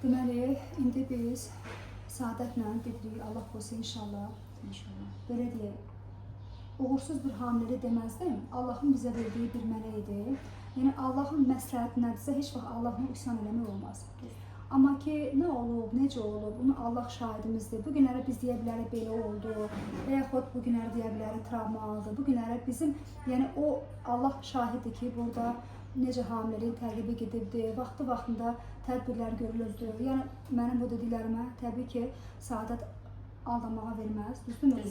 Deməli, indi biz Səadətlə dedik, Allah qoysa inşallah. İnşallah. Belə deyək, uğursuz bir hamiləlik deməzdim. Allahın bizə verdiyi bir mələk idi. Yəni Allahın məsləhəti nədirsə, heç vaxt Allahın üsyan eləmək olmaz. Amma ki, nə olub, necə olub, bunu Allah şahidimizdir. Bu günləri biz deyə bilərik belə oldu və yaxud bu günləri deyə bilərik travma aldı. Bu günləri bizim, yəni o Allah şahiddir ki, burada necə hamiləlik təqibi gedibdi, vaxtı-vaxtında tədbirlər görülürdü. Yəni mənim bu dediklərimə təbii ki, Səadət aldamağa verməz, düzdürmü?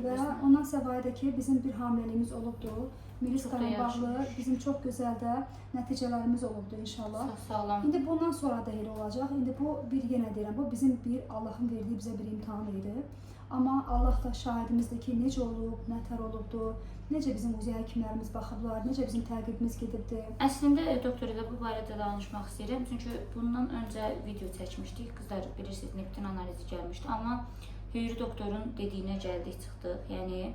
Və ondan səvayədə ki, bizim bir hamiləliyimiz olubdu. Miliska'la bağlı bizim çox gözəl də nəticələrimiz olubdu inşallah. Sağlam. İndi bundan sonra da elə olacaq. İndi bu bir yenə deyirəm, bu bizim bir Allahın verdiyi bizə bir imtahan idi. Amma Allah da şahidimizdir ki, necə olub, nətər olubdu, necə bizim uzay həkimlərimiz baxıblar, necə bizim təqibimiz gedibdi. Əslində doktor ilə bu barədə danışmaq istəyirəm. Çünki bundan öncə video çəkmişdik. Qızlar bilirsiniz, neptin analizi gəlmişdi. Amma Hüyri doktorun dediyinə gəldik, çıxdıq. Yəni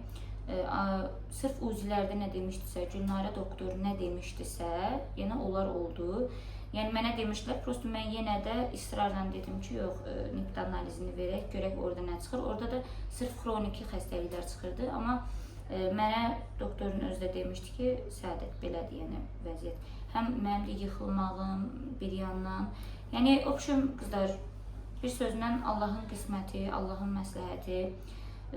sırf uzilərdə nə demişdisə, Gülnarə doktor nə demişdisə, yenə onlar oldu. Yəni mənə demişdilər, prosto mən yenə də israrla dedim ki, yox, nept analizini verək, görək orada nə çıxır. Orada da sırf xroniki xəstəliklər çıxırdı. Amma mənə doktorun özü də demişdi ki, Səadət belədir, yəni vəziyyət. Həm mənim də yıxılmağım bir yandan. Yəni, obşum qızlar, bir sözlə Allahın qisməti, Allahın məsləhəti.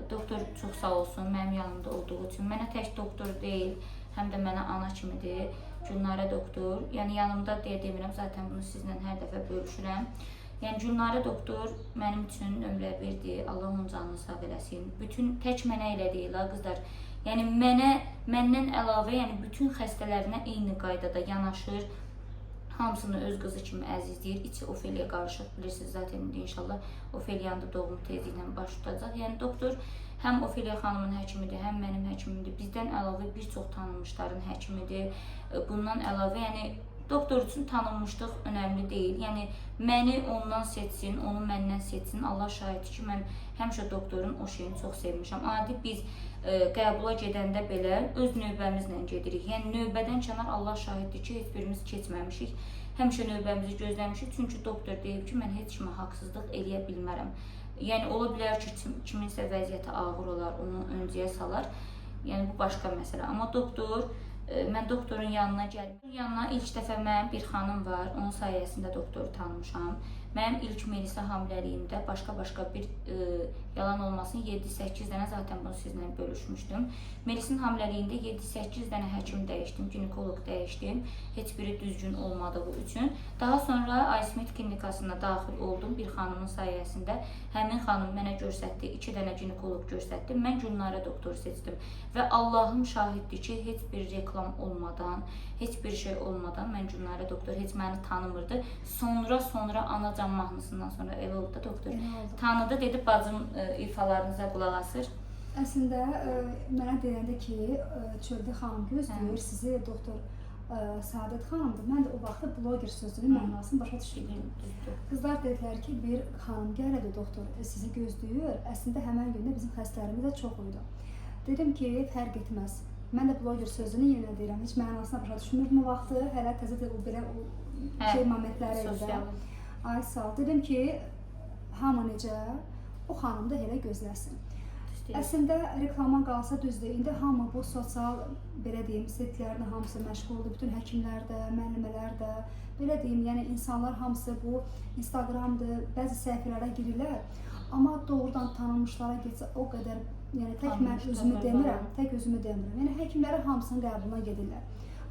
Doktor çox sağ olsun, mənim yanımda olduğu üçün. Mənə tək doktor deyil, həm də mənə ana kimidir, Gülnarə doktor. Yəni yanımda deyə demirəm, zaten bunu sizlə hər dəfə bölüşürəm. Yəni Gülnarə doktor mənim üçün nömrə birdir, Allah onun canını sağ eləsin. Bütün tək mənə elə deyil ha qızlar. Yəni məndən əlavə, yəni bütün xəstələrinə eyni qaydada yanaşır. Hamısını öz qızı kimi əzizləyir. İçi Ofeliya qarışıq, bilirsiniz zaten indi inşallah Ofeliyanın da doğumu tezliklə baş tutacaq. Yəni doktor həm Ofeliya xanımın həkimidir, həm mənim həkimimdir. Bizdən əlavə bir çox tanınmışların həkimidir. Bundan əlavə, yəni doktor üçün tanınmışlıq önəmli deyil. Yəni məni ondan seçsin, onu məndən seçsin. Allah şahiddir ki, mən həmişə doktorun o şeyini çox sevmişəm. Adi biz qəbula gedəndə belə öz növbəmizlə gedirik. Yəni növbədən kənar Allah şahiddir ki, heç birimiz keçməmişik. Həmişə növbəmizi gözləmişik. Çünki doktor deyib ki, mən heç kimə haqsızlıq eləyə bilmərəm. Yəni ola bilər ki, kiminsə vəziyyəti ağır olar, onu öncəyə salar. Yəni bu başqa məsələ. Amma doktor, mən doktorun yanına gəldim. Yanına ilk dəfə mənim bir xanım var, onun sayəsində doktoru tanımışam. Mənim ilk Melisa hamiləliyimdə başqa bir yalan olmasın 7-8 dənə zaten bunu sizlə bölüşmüşdüm. Melis'in hamiləliyində 7-8 dənə həkim dəyişdim, ginekoloq dəyişdim. Heç biri düzgün olmadığı üçün. Daha sonra Aysmit klinikasına daxil oldum bir xanımın sayəsində. Həmin xanım mənə göstərdi, 2 dənə ginekoloq göstərdi. Mən Gülnarə doktoru seçdim. Və Allahım şahiddir ki, heç bir reklam olmadan, heç bir şey olmadan mən Gülnarə doktor heç məni tanımırdı. Sonra anacan mahnısından sonra elə oldu da doktor tanıdı, dedi bacım ifalarınıza qulaq asır. Əslində mənə deyəndə ki, çöldə xanım gözləyir sizi, doktor Səadət xanımdır. Mən də o vaxtda bloger sözünün mənasını başa düşürdüm. Qızlar dedilər ki, bir xanım gəldi, doktor sizi gözləyir. Əslində həmən gündə bizim xəstələrimiz də çox idi. Dedim ki, fərq etməz. Mən də bloger sözünü yenə deyirəm, heç mənasına başa düşmürdüm o vaxtı. Hələ təzə də belə şey momentləri idi. Ay sağ ol. Dedim ki, hamı necə, o xanım da elə gözləsin. Əslində reklama qalsa düzdür. İndi hamı bu sosial, belə deyim, setlərlə hamısı məşğuldur. Bütün həkimlər də, müəllimələr də, belə deyim, yəni insanlar hamısı bu Instagramdır, bəzi səhifələrə girirlər. Amma doğrudan tanınmışlara getsə o qədər, yəni tək mən özümü demirəm, Yəni həkimlərin hamısının qəbuluna gedirlər.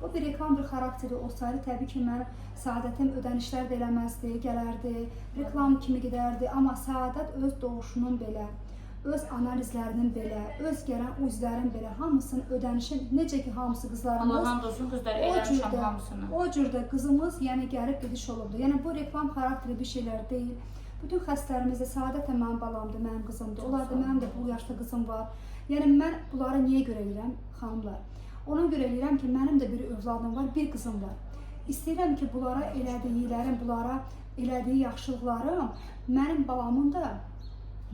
O bir reklam bir xarakteri olsaydı, təbii ki, mən Səadətim ödənişlər də eləməzdi, gələrdi, reklam kimi gedərdi. Amma Səadət öz doğuşunun belə, öz analizlərinin belə, öz gələn uzlərin belə hamısının ödənişi, necə ki, hamısı qızlarımız, Allah hamd olsun, qızlar eləmişəm hamısını. O cürdə qızımız, yəni gəlib gediş olubdu. Yəni bu reklam xarakteri bir şeylər deyil. Bütün xəstələrimizdə Səadət də mənim balamdır, mənim qızımdır. Onlar da mənim də bu yaşda qızım var. Yəni mən bunları niyə görə eləyirəm, xanımlar? Ona görə eləyirəm ki, mənim də bir övladım var, bir qızım var. İstəyirəm ki, bunlara elədiklərim, bunlara elədiyi yaxşılıqlarım mənim balamın da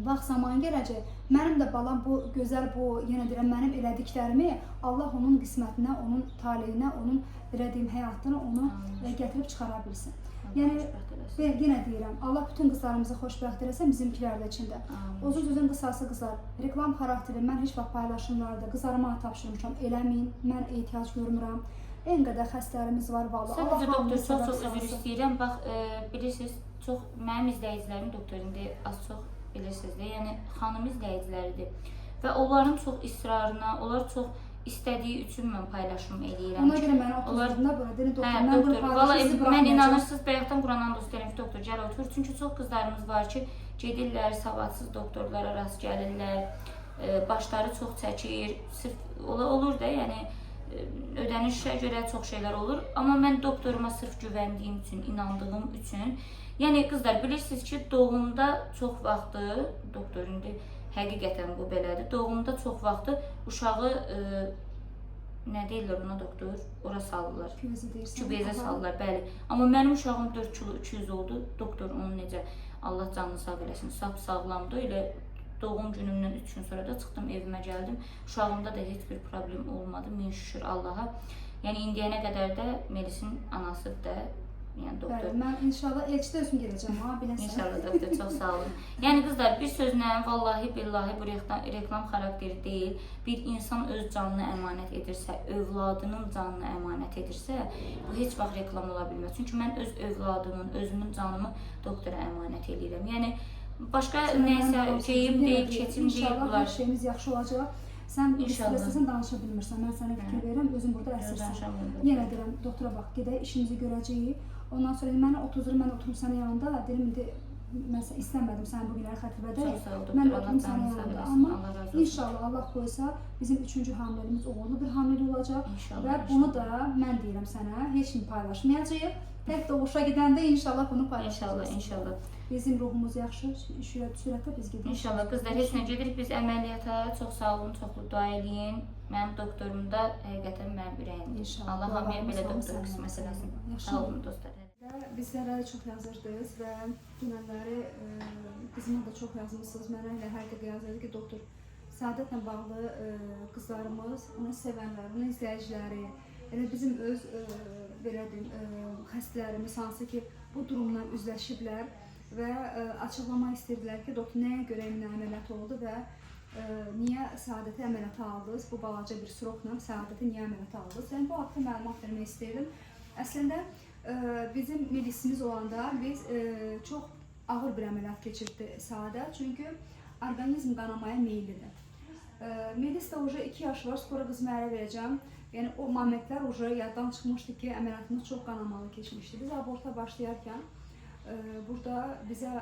vaxt zaman gələcək. Mənim də balam bu gözəl, bu yenə deyirəm, mənim elədiklərimi Allah onun qismətinə, onun taleyinə, onun belə deyim, həyatına onu gətirib çıxara bilsin. Yəni xoşbəxt eləsin. ben yenə deyirəm, Allah bütün qızlarımızı xoşbəxt eləsin, bizimkilər də içində. Amin. Uzun sözün qısası qızlar, reklam xarakteri mən heç vaxt paylaşımlarda qızlarıma tapşırmışam, eləməyin, mən ehtiyac görmürəm. En qədər xəstələrimiz var vallahi. Sadəcə doktor, hamımızı çox səbəb üzr salsın. istəyirəm. Bax, bilirsiniz, çox mənim izləyicilərim doktor indi az çox bilirsiniz də, yəni xanım izləyiciləridir və onların çox israrına, onlar çox istədiyi üçün mən paylaşım eləyirəm. Ona görə mənə 30-da bura dedim doktor, Hə, mən bunu doktor, valla paylaşım mən inanırsınız, bayaqdan Quran and olsun deyirəm ki, doktor gəl otur. Çünki çox qızlarımız var ki, gedirlər, savadsız doktorlara rast gəlirlər, başları çox çəkir, sırf olur da, yəni ödənişə görə çox şeylər olur. Amma mən doktoruma sırf güvəndiyim üçün, inandığım üçün, yəni qızlar bilirsiniz ki, doğumda çox vaxtı, doktor indi həqiqətən bu belədir, doğumda çox vaxtı uşağı nə deyirlər ona doktor? Ora salırlar. Kübezə salırlar, bəli. Amma mənim uşağım 4 kilo 200 oldu. Doktor onu necə, Allah canını sağ eləsin, sap sağlamdı. Elə doğum günümdən 3 gün sonra da çıxdım, evimə gəldim. Uşağımda da heç bir problem olmadı. Min şükür Allaha. Yəni indiyənə qədər də Melis'in anası da, yəni doktor. Bəli, mən inşallah elçidə özüm gedəcəm ha, biləsən. İnşallah doktor, çox sağ olun. Yəni qızlar, bir sözlə, vallahi billahi bu reklam xarakteri deyil. Bir insan öz canını əmanət edirsə, övladının canını əmanət edirsə, bu heç vaxt reklam ola bilməz. Çünki mən öz övladımın, özümün canımı doktora əmanət edirəm. Yəni başqa nəysə şeyim deyil, keçim deyil İnşallah bunlar. hər şeyimiz yaxşı olacaq. Sən istəsən danışa bilmirsən. Mən sənə fikir verirəm, özün burada əsirsən. Yenə deyirəm, doktora bax, gedək, işimizi görəcəyik. Ondan sonra mənə 30 il mən oturum sənin yanında, dedim indi mən istəmədim səni bu günləri xətribədək. Mən oturum sənin yanında. Amma inşallah Allah qoysa bizim 3-cü hamiləliyimiz uğurlu bir hamilə olacaq və bunu da mən deyirəm sənə, heç kim paylaşmayacağıq. Tək doğuşa gedəndə inşallah bunu paylaşacağıq. İnşallah. Bizim ruhumuz yaxşı, sürətlə biz gedirik. İnşallah qızlar, heç nə gedirik biz əməliyyata. Çox sağ olun, çoxlu dua eləyin. Mənim doktorum da həqiqətən mənim ürəyimdir. İnşallah. Allah hamıya belə doktor qismət eləsin. Sağ olun dostlar. Bizlərə çox yazırdınız və dünənləri qızıma da çox yazmışsınız. Mənə elə hər dəqiqə yazırdı ki, doktor, Səadətlə bağlı qızlarımız, onu sevənlər, onun izləyiciləri, elə bizim öz belə deyim, xəstələrimiz hansı ki, bu durumdan üzləşiblər və açıqlamaq istəyirdilər ki, doktor nəyə görə Eminə əməliyyat oldu və niyə Səadəti əməliyyata aldınız, bu balaca bir srokla Səadəti niyə əməliyyata aldınız? Yəni, bu haqda məlumat vermək istəyirdim. Əslində, bizim Melisimiz olanda biz çox ağır bir əməliyyat keçirdi Səadət, çünki orqanizm qanamaya meyillidir. Melis də 2 yaş var, sonra qızımı ərə verəcəm. Yəni, o momentlər yaddan çıxmışdı ki, əməliyyatımız çox qanamalı keçmişdi. Biz aborta başlayarkən burada bizə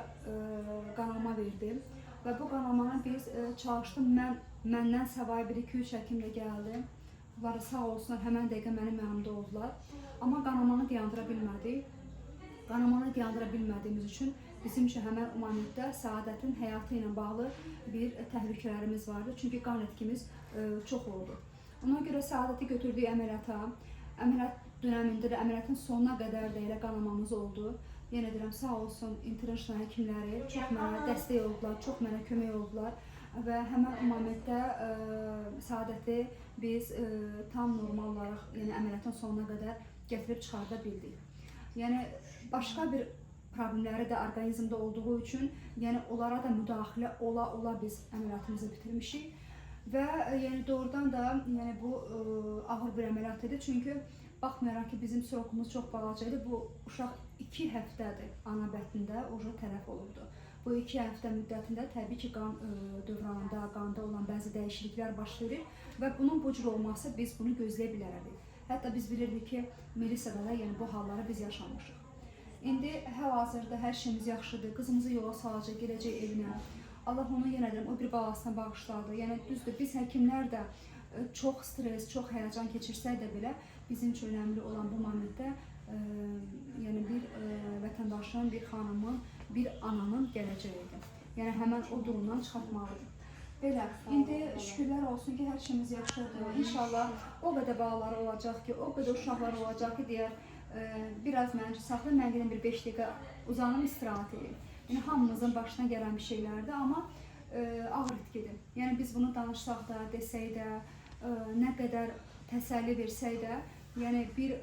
qanama verdi və bu qanamanı biz çalışdım, məndən savayı 1-2-3 həkim də gəldi. Bunları sağ olsunlar, həmən dəqiqə mənim yanımda oldular. Amma qanamanı dayandıra bilmədik. Qanamanı dayandıra bilmədiyimiz üçün bizim üçün həmən o momentdə Səadətin həyatı ilə bağlı bir təhlükələrimiz vardı. Çünki qan etkimiz çox oldu. Ona görə Səadəti götürdük əməliyyata. Əməliyyat dönəmində də əməliyyatın sonuna qədər də elə qanamamız oldu. Yenə deyirəm, sağ olsun international həkimləri çox mənə dəstək oldular, çox mənə kömək oldular. Və həmən o momentdə Səadəti biz tam normal olaraq, yəni əməliyyatın sonuna qədər gətirib çıxarda bildik. Yəni, başqa bir problemləri də orqanizmdə olduğu üçün, yəni onlara da müdaxilə ola biz əməliyyatımızı bitirmişik. Və yəni doğrudan da yəni bu ağır bir əməliyyat idi. Çünki baxmayaraq ki, bizim srokumuz çox balaca idi. Bu uşaq 2 həftədir ana bətnində tələf olurdu. Bu 2 həftə müddətində təbii ki, qan dövranında, qanda olan bəzi dəyişikliklər baş verir və bunun bu cür olması biz bunu gözləyə bilərdik. Hətta biz bilirdik ki, Melisa'da da yəni bu halları biz yaşamışıq. İndi hal-hazırda hər şeyimiz yaxşıdır. Qızımızı yola salacaq, gələcək evinə. Allah onu yenə deyirəm, o bir balasına bağışladı. Yəni düzdür, biz həkimlər də çox stres, çox həyəcan keçirsək də belə bizim üçün önəmli olan bu momentdə yəni bir vətəndaşın, bir xanımın, bir ananın gələcəyidir. Yəni həmən o durumdan çıxartmalıdır. Belə, indi şükürlər olsun ki, hər şeyimiz yaxşıdır. İnşallah o qədər balaları olacaq ki, o qədər uşaqlar olacaq ki, deyər, biraz mənə saxla, mən gedəm bir 5 dəqiqə uzanım, istirahət edeyim. Yəni, hamımızın başına gələn bir şeylərdir, amma ağır itkidir. Yəni, biz bunu danışsaq da, desək də, nə qədər təsəlli versək də, yəni bir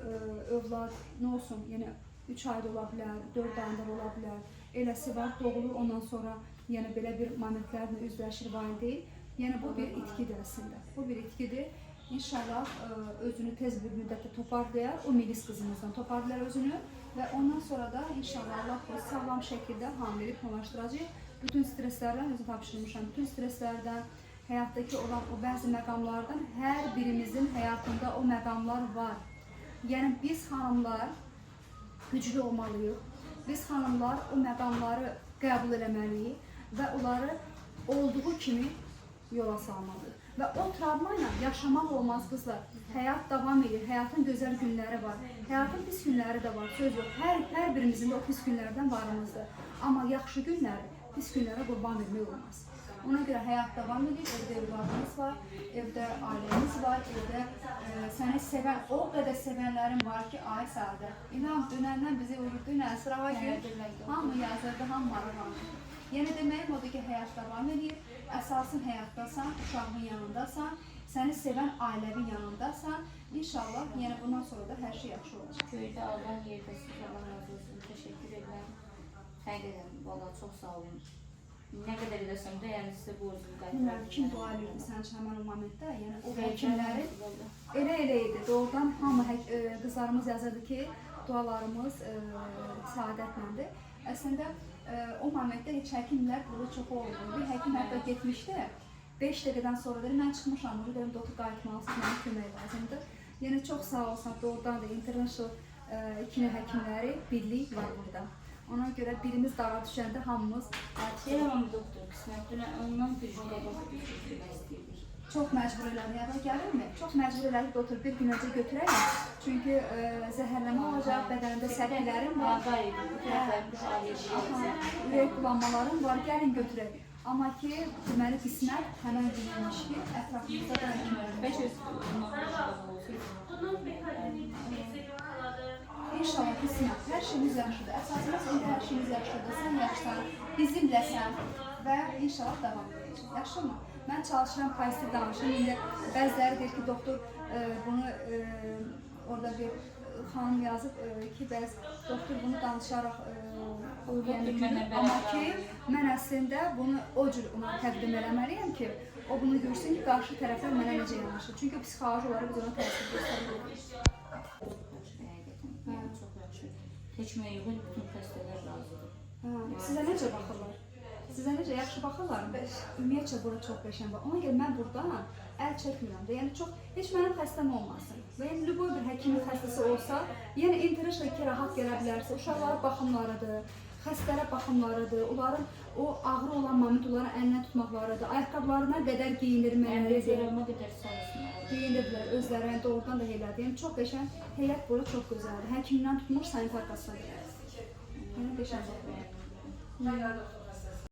övlad nə olsun, yəni 3 ayda ola bilər, 4 ayında ola bilər. Eləsi var, doğulur, ondan sonra yəni belə bir momentlərlə üzləşir valideyn. Yəni bu bir itkidir əslində. Bu bir itkidir. İnşallah özünü tez bir müddətdə toparlayar, o milis qızımızdan toparlayar özünü və ondan sonra da inşallah Allah qoysa sağlam şəkildə hamilelik planlaşdıracaq. Bütün streslərdən özü tapşırmışam. Bütün streslərdən, həyatdakı olan o bəzi məqamlardan hər birimizin həyatında o məqamlar var. Yəni biz xanımlar güclü olmalıyıq. Biz xanımlar o məqamları qəbul eləməliyik və onları olduğu kimi yola salmalıyıq. Və o travma ilə yaşamaq olmaz qızlar. Həyat davam edir, həyatın gözəl günləri var. Həyatın pis günləri də var, söz yox. Hər birimizin də o pis günlərdən varımızdır. Amma yaxşı günləri pis günlərə qurban vermək olmaz. Ona görə həyat davam edir, evdə övladımız var, evdə ailəmiz var, evdə səni sevən, o qədər sevənlərin var ki, ay Səadət. İnan, dünəndən bizi vurdu, sırağa gün, hamı yazırdı, hamı maraqlandı. Yəni deməyim odur ki, həyat davam edir, əsasın həyatdasan, uşağın yanındasan, səni sevən ailəvin yanındasan. İnşallah, yəni bundan sonra da hər şey yaxşı olacaq. Köydə Allah yerdəsiz, Allah razı olsun. Təşəkkür edirəm. Həqiqətən, valla çox sağ olun. Nə qədər edəsəm də, yəni sizə borcunu qaytarım. Kim dua edirdi sən üçün həmən o momentdə? Yəni o həkimlərin elə idi. Doğrudan hamı qızlarımız yazırdı ki, dualarımız səadətləndir. Əslində o momentdə heç həkimlər burada çox oldu. Bir həkim hətta getmişdi. 5 dəqiqədən sonra dedi, mən çıxmışam, dedim, doktor qayıtmalısınız, mənə kömək lazımdır. Yəni çox sağ olsan, doğrudan da international ikili həkimləri birlik var burada. Ona görə birimiz dağa düşəndə hamımız Deyirəm, doktor, qismətlə ondan güclü qabaq götürmək istəyirdik. Çox məcbur elədi, yada gəlirmi? Çox məcbur elədi, doktor, bir gün öncə götürəyim. Çünki zəhərləmə olacaq, bədənində sərgilərim var. Ürək bulanmalarım var, gəlin götürək. Amma ki, deməli qismət həmən günüymüş ki, ətrafımızda da İnşallah qismət, hər şeyimiz yaxşıdır. Əsasımız indi hər şeyimiz yaxşıdır, sən yaxşısan, bizimləsən və inşallah davam edəcək. Yaxşımı? Mən çalışıram, pozitiv danışım. İndi bəziləri deyir ki, doktor bunu orada bir xanım yazıb ki, doktor bunu danışaraq amma ki, mən əslində bunu o cür ona təqdim eləməliyəm ki, o bunu görsün ki, qarşı tərəflər mənə necə yanaşır. Çünki psixoloji olaraq biz ona təsir göstəririk. Çox yaxşı. Keçməyə yığın, bütün xəstələr razıdır. Sizə necə baxırlar? Sizə necə yaxşı baxırlar mı? Ümumiyyətcə bura çox qəşəng var. Ona görə mən buradan əl çəkmirəm də. Yəni heç mənim xəstəm olmasın. Və yəni lüboy bir həkimin xəstəsi olsa, yəni internaşla ki, rahat gələ bilərsə, uşaqlara baxımlarıdır, xəstələrə baxımlarıdır, onların o ağrı olan moment onların əlinə tutmaqlarıdır, ayaqqabılarına qədər geyindirmələridir. Geyindirdilər özlərə, doğrudan da elədir. Yəni çox qəşəng, heyət bura çox gözəldir. Həkimdən tutmuş sanitar qassına qədər. Yəni qəşəng baxır.